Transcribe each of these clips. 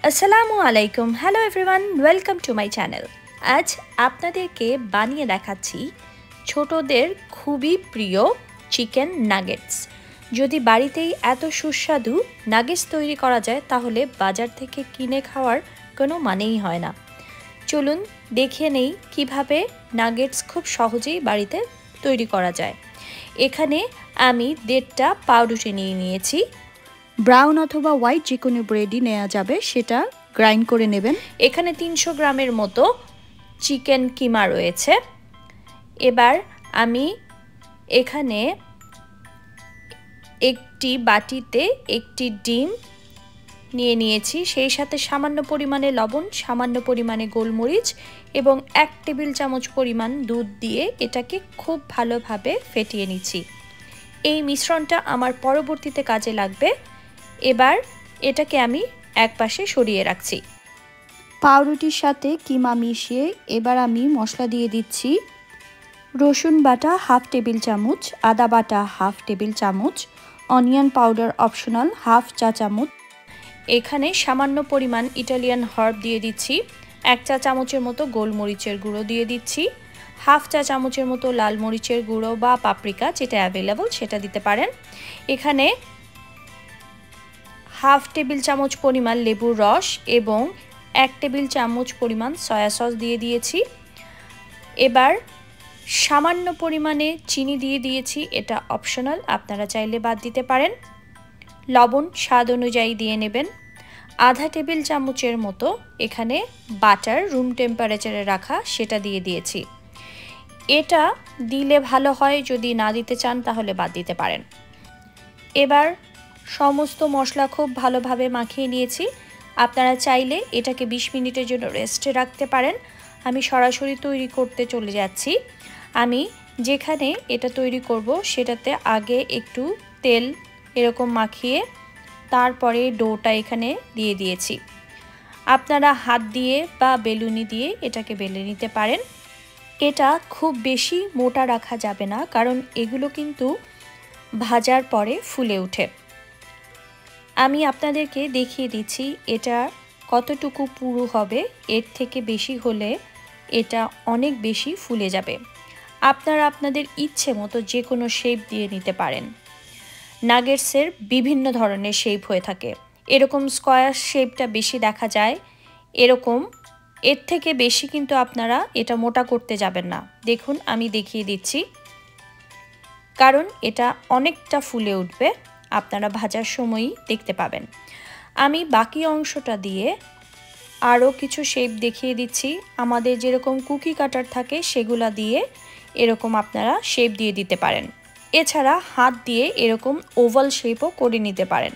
আসসালামু আলাইকুম। Hello everyone, welcome to my channel. আজ আপনাদেরকে বানিয়ে দেখাচ্ছি ছোটদের খুবই প্রিয় চিকেন নাগেটস। যদি বাড়িতেই এত সুস্বাদু নাগেটস তৈরি করা যায় তাহলে বাজার থেকে কিনে খাওয়ার কোনো মানেই হয় না। চলুন দেখে নেই কিভাবে নাগেটস খুব সহজেই বাড়িতে তৈরি করা যায়। এখানে আমি 1.5টা পাউরুটি নিয়ে নিয়েছি। ব্রাউন অথবা হোয়াইট যে কোনো ব্রেডই নেওয়া যাবে, সেটা গ্রাইন্ড করে নেবেন। এখানে 300 গ্রামের মতো চিকেন কিমা রয়েছে। এবার আমি এখানে একটি বাটিতে একটি ডিম নিয়ে নিয়েছি, সেই সাথে সামান্য পরিমাণে লবণ, সামান্য পরিমাণে গোলমরিচ এবং 1 টেবিল চামচ পরিমাণ দুধ দিয়ে এটাকে খুব ভালোভাবে ফেটিয়ে নিচ্ছি। এই মিশ্রণটা আমার পরবর্তীতে কাজে লাগবে। এবার এটাকে আমি একপাশে সরিয়ে রাখছি। পাউরুটির সাথে কিমা মিশিয়ে এবার আমি মশলা দিয়ে দিচ্ছি। রসুন বাটা 1/2 টেবিল চামচ, আদা বাটা 1/2 টেবিল চামচ, অনিয়ন পাউডার অপশনাল 1/2 চা চামচ। এখানে সামান্য পরিমাণ ইটালিয়ান হার্ব দিয়ে দিচ্ছি। 1 চা চামচের মতো গোলমরিচের গুঁড়ো দিয়ে দিচ্ছি। 1/2 চা চামচের মতো লাল মরিচের গুঁড়ো বা পাপরিকা, যেটা অ্যাভেলেবল সেটা দিতে পারেন। এখানে 1/2 টেবিল চামচ পরিমাণ লেবুর রস এবং 1 টেবিল চামচ পরিমাণ সয়া সস দিয়ে দিয়েছি। এবার সামান্য পরিমাণে চিনি দিয়ে দিয়েছি, এটা অপশনাল, আপনারা চাইলে বাদ দিতে পারেন। লবণ স্বাদ অনুযায়ী দিয়ে নেবেন। আধা টেবিল চামচের মতো এখানে বাটার রুম টেম্পারেচারে রাখা, সেটা দিয়ে দিয়েছি। এটা দিলে ভালো হয়, যদি না দিতে চান তাহলে বাদ দিতে পারেন। এবার সমস্ত মশলা খুব ভালোভাবে মাখিয়ে নিয়েছি। আপনারা চাইলে এটাকে 20 মিনিটের জন্য রেস্টে রাখতে পারেন। আমি সরাসরি তৈরি করতে চলে যাচ্ছি। আমি যেখানে এটা তৈরি করব সেটাতে আগে একটু তেল এরকম মাখিয়ে তারপরে ডোটা এখানে দিয়ে দিয়েছি। আপনারা হাত দিয়ে বা বেলুনি দিয়ে এটাকে বেলে নিতে পারেন। এটা খুব বেশি মোটা রাখা যাবে না, কারণ এগুলো কিন্তু ভাজার পরে ফুলে ওঠে। আমি আপনাদেরকে দেখিয়ে দিচ্ছি এটা কতটুকু পুরু হবে। এর থেকে বেশি হলে এটা অনেক বেশি ফুলে যাবে। আপনারা আপনাদের ইচ্ছে মতো যে কোনো শেপ দিয়ে নিতে পারেন। নাগেটসের বিভিন্ন ধরনের শেপ হয়ে থাকে। এরকম স্কয়ার শেপটা বেশি দেখা যায়। এরকম এর থেকে বেশি কিন্তু আপনারা এটা মোটা করতে যাবেন না। দেখুন আমি দেখিয়ে দিচ্ছি, কারণ এটা অনেকটা ফুলে উঠবে, আপনারা ভাজার সময়ই দেখতে পাবেন। আমি বাকি অংশটা দিয়ে আরও কিছু শেপ দেখিয়ে দিচ্ছি। আমাদের যেরকম কুকি কাটার থাকে সেগুলা দিয়ে এরকম আপনারা শেপ দিয়ে দিতে পারেন। এছাড়া হাত দিয়ে এরকম ওভাল শেপও করে নিতে পারেন।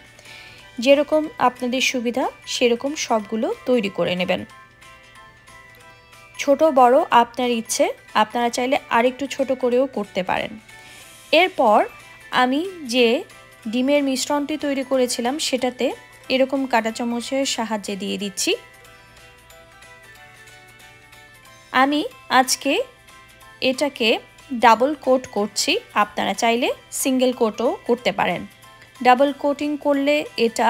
যেরকম আপনাদের সুবিধা সেরকম সবগুলো তৈরি করে নেবেন। ছোট বড় আপনার ইচ্ছে, আপনারা চাইলে আরেকটু ছোট করেও করতে পারেন। এরপর আমি যে ডিমের মিশ্রণটি তৈরি করেছিলাম সেটাতে এরকম কাঁটা চামচের সাহায্যে দিয়ে দিচ্ছি। আমি আজকে এটাকে ডাবল কোট করছি, আপনারা চাইলে সিঙ্গেল কোটও করতে পারেন। ডাবল কোটিং করলে এটা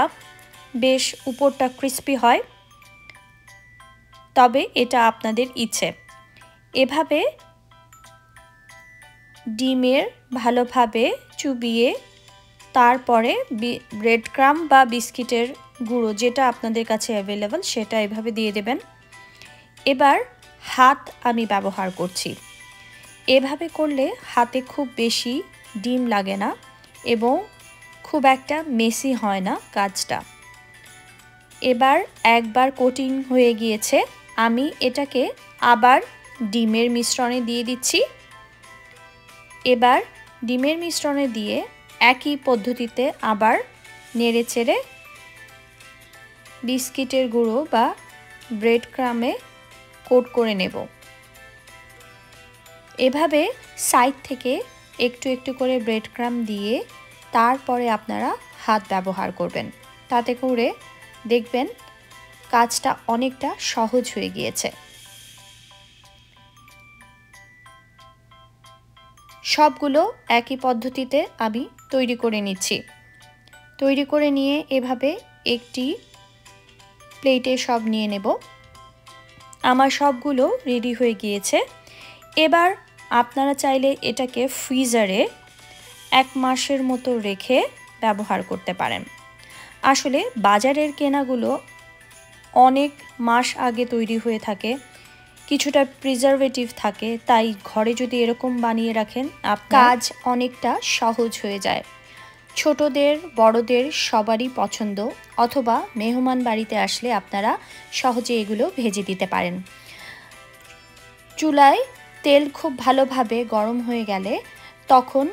বেশ উপরটা ক্রিস্পি হয়, তবে এটা আপনাদের ইচ্ছে। এভাবে ডিমের ভালোভাবে চুবিয়ে তারপরে ব্রেড ক্রাম্ব বা বিস্কিটের গুঁড়ো, যেটা আপনাদের কাছে অ্যাভেলেবল, সেটা এভাবে দিয়ে দেবেন। এবার হাত আমি ব্যবহার করছি। এভাবে করলে হাতে খুব বেশি ডিম লাগে না এবং খুব একটা মেসি হয় না কাজটা। এবার একবার কোটিং হয়ে গিয়েছে, আমি এটাকে আবার ডিমের মিশ্রণে দিয়ে দিচ্ছি। এবার ডিমের মিশ্রণে দিয়ে একই পদ্ধতিতে আবার নেড়েচেড়ে বিস্কিটের গুঁড়ো বা ব্রেড ক্রামে কোট করে নেব। এভাবে সাইড থেকে একটু একটু করে ব্রেড ক্রাম দিয়ে তারপরে আপনারা হাত ব্যবহার করবেন। তাতে করে দেখবেন কাজটা অনেকটা সহজ হয়ে গিয়েছে। সবগুলো একই পদ্ধতিতে আমি তৈরি করে নিচ্ছি। তৈরি করে নিয়ে এভাবে একটি প্লেটে সব নিয়ে নেব। আমার সবগুলো রেডি হয়ে গিয়েছে। এবার আপনারা চাইলে এটাকে ফ্রিজারে 1 মাসের মতো রেখে ব্যবহার করতে পারেন। আসলে বাজারের কেনাগুলো অনেক মাস আগে তৈরি হয়ে থাকে, কিছুটা প্রিজারভেটিভ থাকে, তাই ঘরে যদি এরকম বানিয়ে রাখেন কাজ অনেকটা সহজ হয়ে যায়। ছোটদের বড়দের সবারই পছন্দ, অথবা মেহমান বাড়িতে আসলে আপনারা সহজে এগুলো ভেজে দিতে পারেন। চুলায় তেল খুব ভালোভাবে গরম হয়ে গেলে তখন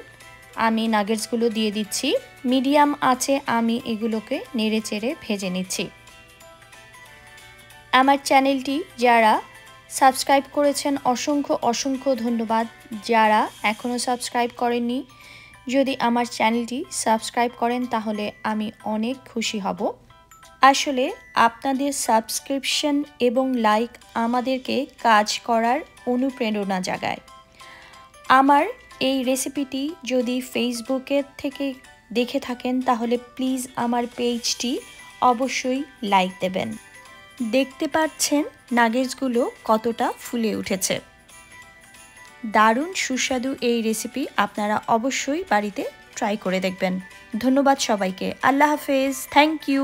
আমি নাগেটসগুলো দিয়ে দিচ্ছি। মিডিয়াম আঁচে আমি এগুলোকে নেড়ে চেড়ে ভেজে নিচ্ছি। আমার চ্যানেলটি যারা সাবস্ক্রাইব করেছেন অসংখ্য ধন্যবাদ। যারা এখনও সাবস্ক্রাইব করেননি, যদি আমার চ্যানেলটি সাবস্ক্রাইব করেন তাহলে আমি অনেক খুশি হব। আসলে আপনাদের সাবস্ক্রিপশন এবং লাইক আমাদেরকে কাজ করার অনুপ্রেরণা জাগায়। আমার এই রেসিপিটি যদি ফেসবুকের থেকে দেখে থাকেন তাহলে প্লিজ আমার পেজটি অবশ্যই লাইক দেবেন। দেখতে পাচ্ছেন নাগেটসগুলো কতটা ফুলে উঠেছে। দারুণ সুস্বাদু এই রেসিপি আপনারা অবশ্যই বাড়িতে ট্রাই করে দেখবেন। ধন্যবাদ সবাইকে। আল্লাহ হাফেজ। Thank you.